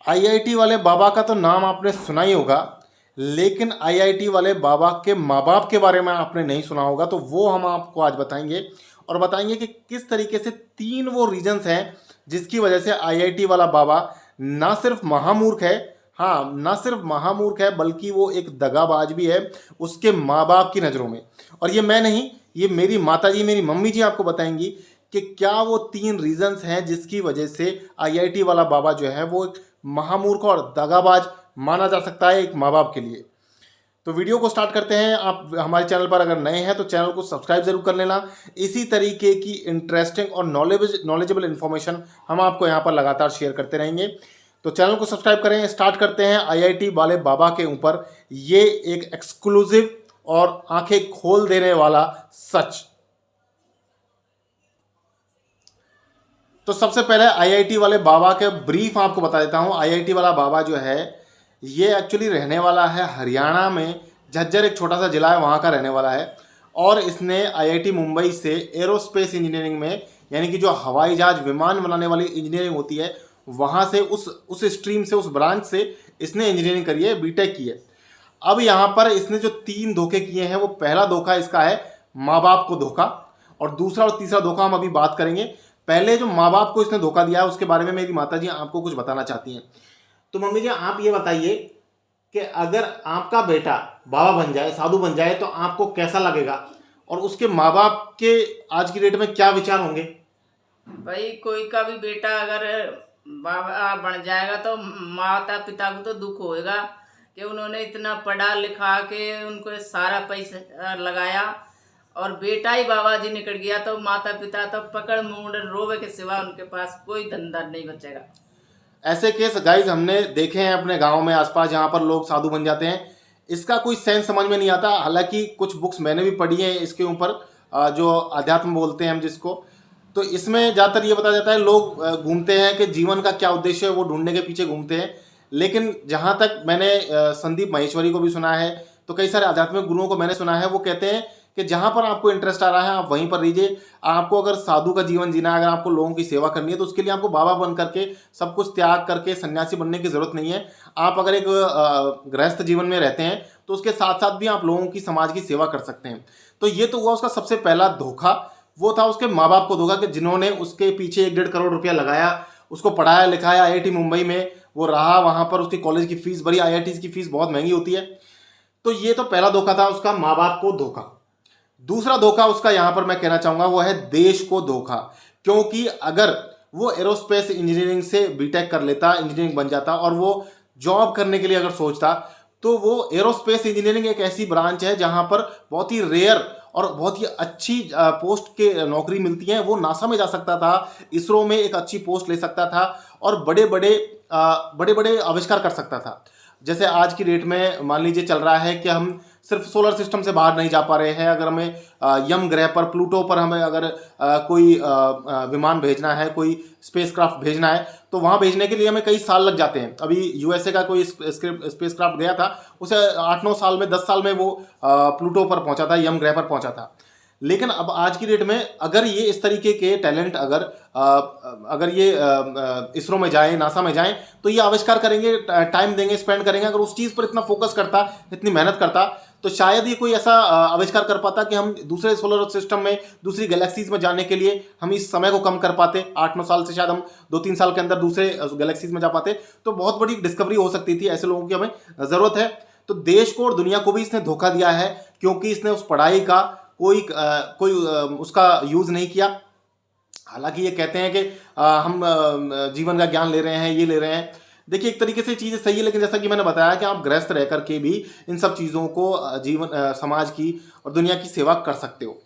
IIT वाले बाबा का तो नाम आपने सुना ही होगा, लेकिन आईआईटी वाले बाबा के माँ बाप के बारे में आपने नहीं सुना होगा। तो वो हम आपको आज बताएंगे और बताएंगे कि किस तरीके से 3 वो रीजंस हैं जिसकी वजह से आईआईटी वाला बाबा ना सिर्फ महामूर्ख है, हाँ ना सिर्फ महामूर्ख है बल्कि वो एक दगाबाज भी है उसके माँ बाप की नज़रों में। और ये मैं नहीं, ये मेरी माता जी, मेरी मम्मी जी आपको बताएंगी कि क्या वो 3 रीजंस हैं जिसकी वजह से आईआईटी वाला बाबा जो है वो एक महामूर्ख और दगाबाज माना जा सकता है एक माँ बाप के लिए। तो वीडियो को स्टार्ट करते हैं। आप हमारे चैनल पर अगर नए हैं तो चैनल को सब्सक्राइब जरूर कर लेना। इसी तरीके की इंटरेस्टिंग और नॉलेजेबल इन्फॉर्मेशन हम आपको यहाँ पर लगातार शेयर करते रहेंगे। तो चैनल को सब्सक्राइब करें। स्टार्ट करते हैं आईआईटी वाले बाबा के ऊपर ये एक एक्सक्लूसिव और आंखें खोल देने वाला सच। तो सबसे पहले आईआईटी वाले बाबा के ब्रीफ आपको बता देता हूँ। आईआईटी वाला बाबा जो है ये एक्चुअली रहने वाला है हरियाणा में, झज्जर एक छोटा सा जिला है, वहाँ का रहने वाला है। और इसने आईआईटी मुंबई से एरोस्पेस इंजीनियरिंग में, यानी कि जो हवाई जहाज विमान बनाने वाली इंजीनियरिंग होती है, वहाँ से उस स्ट्रीम से, उस ब्रांच से इसने इंजीनियरिंग करी है, बीटेक की है। अब यहाँ पर इसने जो 3 धोखे किए हैं, वो पहला धोखा इसका है माँ बाप को धोखा, और दूसरा और तीसरा धोखा हम अभी बात करेंगे। पहले जो माँ बाप को इसने धोखा दिया है उसके बारे में मेरी माता जी आपको कुछ बताना चाहती हैं। तो मम्मी जी आप ये बताइए कि अगर आपका बेटा बाबा बन जाए, साधु बन जाए, तो आपको कैसा लगेगा और उसके माँ बाप के आज की डेट में क्या विचार होंगे? भाई कोई का भी बेटा अगर बाबा बन जाएगा तो माता पिता को तो दुख होएगा कि उन्होंने इतना पढ़ा लिखा के उनको सारा पैसा लगाया और बेटा ही बाबा जी निकल गया तो माता पिता तो पकड़ मुंड रोवे के सिवा उनके पास कोई धंधा नहीं बचेगा। ऐसे केस गाइज हमने देखे हैं अपने गांव में आसपास, जहां पर लोग साधु बन जाते हैं। इसका कोई सेंस समझ में नहीं आता। हालांकि कुछ बुक्स मैंने भी पढ़ी हैं इसके ऊपर, जो अध्यात्म बोलते हैं हम जिसको, तो इसमें ज़्यादातर ये बताया जाता है लोग घूमते हैं कि जीवन का क्या उद्देश्य है वो ढूंढने के पीछे घूमते हैं। लेकिन जहाँ तक मैंने संदीप माहेश्वरी को भी सुना है, तो कई सारे आध्यात्मिक गुरुओं को मैंने सुना है, वो कहते हैं कि जहाँ पर आपको इंटरेस्ट आ रहा है आप वहीं पर रहिए। आपको अगर साधु का जीवन जीना है, अगर आपको लोगों की सेवा करनी है, तो उसके लिए आपको बाबा बन करके सब कुछ त्याग करके सन्यासी बनने की ज़रूरत नहीं है। आप अगर एक गृहस्थ जीवन में रहते हैं तो उसके साथ साथ भी आप लोगों की, समाज की सेवा कर सकते हैं। तो ये तो हुआ उसका सबसे पहला धोखा। वो था उसके माँ बाप को धोखा कि जिन्होंने उसके पीछे 1-1.5 करोड़ रुपया लगाया, उसको पढ़ाया लिखाया आईआईटी मुंबई में, वो रहा वहाँ पर, उसकी कॉलेज की फीस भरी। आईआईटी की फीस बहुत महंगी होती है। तो ये तो पहला धोखा था, उसका माँ बाप को धोखा। दूसरा धोखा उसका यहां पर मैं कहना चाहूंगा वो है देश को धोखा। क्योंकि अगर वो एरोस्पेस इंजीनियरिंग से बीटेक कर लेता, इंजीनियरिंग बन जाता, और वो जॉब करने के लिए अगर सोचता, तो वो एरोस्पेस इंजीनियरिंग एक ऐसी ब्रांच है जहां पर बहुत ही रेयर और बहुत ही अच्छी पोस्ट के नौकरी मिलती है। वो नासा में जा सकता था, इसरो में एक अच्छी पोस्ट ले सकता था, और बड़े बड़े आविष्कार कर सकता था। जैसे आज की डेट में मान लीजिए चल रहा है कि हम सिर्फ सोलर सिस्टम से बाहर नहीं जा पा रहे हैं। अगर हमें यम ग्रह पर, प्लूटो पर हमें अगर कोई विमान भेजना है, कोई स्पेसक्राफ्ट भेजना है, तो वहाँ भेजने के लिए हमें कई साल लग जाते हैं। अभी यूएसए का कोई स्पेसक्राफ्ट गया था, उसे 8-9 साल में, 10 साल में वो प्लूटो पर पहुंचा था, यम ग्रह पर पहुंचा था। लेकिन अब आज की डेट में अगर ये इस तरीके के टैलेंट अगर ये इसरो में जाएं, नासा में जाएं, तो ये आविष्कार करेंगे, टाइम देंगे, स्पेंड करेंगे। अगर उस चीज़ पर इतना फोकस करता, इतनी मेहनत करता, तो शायद ये कोई ऐसा आविष्कार कर पाता कि हम दूसरे सोलर सिस्टम में, दूसरी गैलेक्सीज में जाने के लिए हम इस समय को कम कर पाते। 8-9 साल से शायद हम 2-3 साल के अंदर दूसरे गैलेक्सीज में जा पाते। तो बहुत बड़ी डिस्कवरी हो सकती थी। ऐसे लोगों की हमें ज़रूरत है। तो देश को और दुनिया को भी इसने धोखा दिया है, क्योंकि इसने उस पढ़ाई का कोई उसका यूज़ नहीं किया। हालांकि ये कहते हैं कि हम जीवन का ज्ञान ले रहे हैं, ये ले रहे हैं। देखिए एक तरीके से चीज़ें सही है, लेकिन जैसा कि मैंने बताया कि आप गृहस्थ रह करके भी इन सब चीज़ों को समाज की और दुनिया की सेवा कर सकते हो।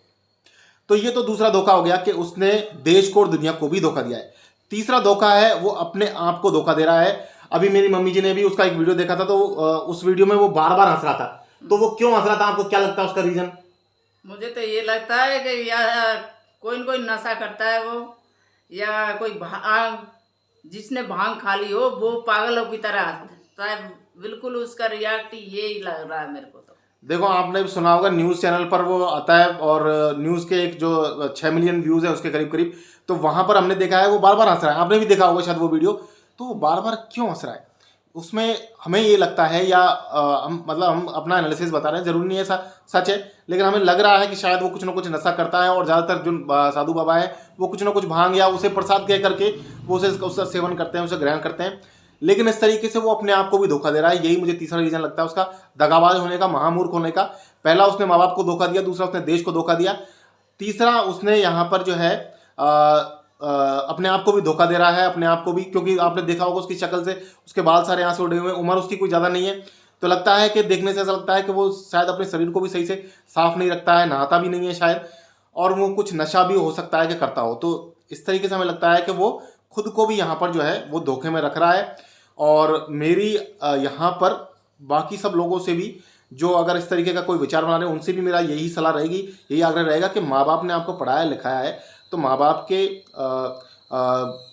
तो ये तो दूसरा धोखा हो गया कि उसने देश को और दुनिया को भी धोखा दिया है। तीसरा धोखा है वो अपने आप को धोखा दे रहा है। अभी मेरी मम्मी जी ने भी उसका एक वीडियो देखा था, तो उस वीडियो में वो बार बार हंस रहा था। तो वो क्यों हंस रहा था, आपको क्या लगता है उसका रीजन? मुझे तो ये लगता है कि या कोई न कोई नशा करता है वो, या कोई भांग, जिसने भांग खा ली हो वो पागलों की तरह हंसता है। बिल्कुल उसका रिएक्ट यही लग रहा है मेरे को। तो देखो आपने भी सुना होगा, न्यूज़ चैनल पर वो आता है, और न्यूज़ के एक जो 6 मिलियन व्यूज़ है उसके करीब करीब, तो वहाँ पर हमने देखा है वो बार बार हंस रहा है। आपने भी देखा होगा शायद वो वीडियो। तो वो बार बार क्यों हंस रहा है? उसमें हमें ये लगता है, या हम अपना एनालिसिस बता रहे हैं, ज़रूरी नहीं है सच है, लेकिन हमें लग रहा है कि शायद वो कुछ ना कुछ नशा करता है, और ज़्यादातर जो साधु बाबा है वो कुछ ना कुछ भांग या उसे प्रसाद कह करके वो उसका सेवन करते हैं, उसे ग्रहण करते हैं। लेकिन इस तरीके से वो अपने आप को भी धोखा दे रहा है। यही मुझे तीसरा रीज़न लगता है उसका, दगाबाज होने का, महामूर्ख होने का। पहला, उसने माँ बाप को धोखा दिया, दूसरा उसने देश को धोखा दिया, तीसरा उसने यहाँ पर जो है अपने आप को भी धोखा दे रहा है, अपने आप को भी, क्योंकि आपने देखा होगा उसकी शक्ल से, उसके बाल सारे यहाँ से उड़े हुए हैं, उम्र उसकी कोई ज़्यादा नहीं है, तो लगता है कि देखने से ऐसा लगता है कि वो शायद अपने शरीर को भी सही से साफ नहीं रखता है, नहाता भी नहीं है शायद, और वो कुछ नशा भी हो सकता है कि करता हो। तो इस तरीके से हमें लगता है कि वो खुद को भी यहाँ पर जो है वो धोखे में रख रहा है। और मेरी यहाँ पर बाकी सब लोगों से भी, जो अगर इस तरीके का कोई विचार बना रहे हैं, उनसे भी मेरा यही सलाह रहेगी, यही आग्रह रहेगा कि माँ बाप ने आपको पढ़ाया लिखाया है, तो माँ बाप के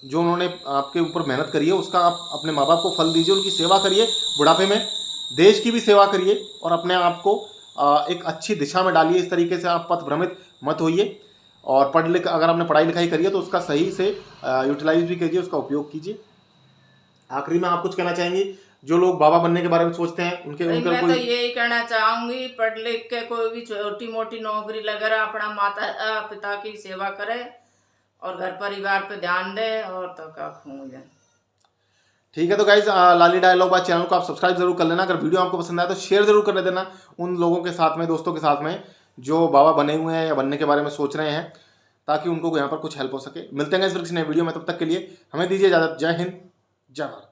जो उन्होंने आपके ऊपर मेहनत करी है उसका आप अपने माँ बाप को फल दीजिए, उनकी सेवा करिए, बुढ़ापे में देश की भी सेवा करिए, और अपने आप को एक अच्छी दिशा में डालिए। इस तरीके से आप पथ भ्रमित मत होइए, और अगर आपने पढ़ाई लिखाई करी है तो उसका सही से यूटिलाइज भी कीजिए, उसका उपयोग कीजिए। आखिरी में आप कुछ कहना चाहेंगी जो लोग बाबा बनने के बारे में सोचते हैं उनके मैं कोई? तो यही कहना चाहूंगी, पढ़ लिख के कोई भी छोटी मोटी नौकरी लग रहा, अपना माता पिता की सेवा करे और घर परिवार पे ध्यान दे, और तो क्या खूंगे। ठीक है, तो guys Lali dialogue by channel को आप सब्सक्राइब जरूर कर लेना। अगर वीडियो आपको पसंद आया तो शेयर जरूर कर देना उन लोगों के साथ में, दोस्तों के साथ में, जो बाबा बने हुए हैं या बनने के बारे में सोच रहे हैं, ताकि उनको यहाँ पर कुछ हेल्प हो सके। मिलते हैं इस फिर किसी नए वीडियो में, तब तक के लिए हमें दीजिए इजाजत। जय हिंद, जय भारत।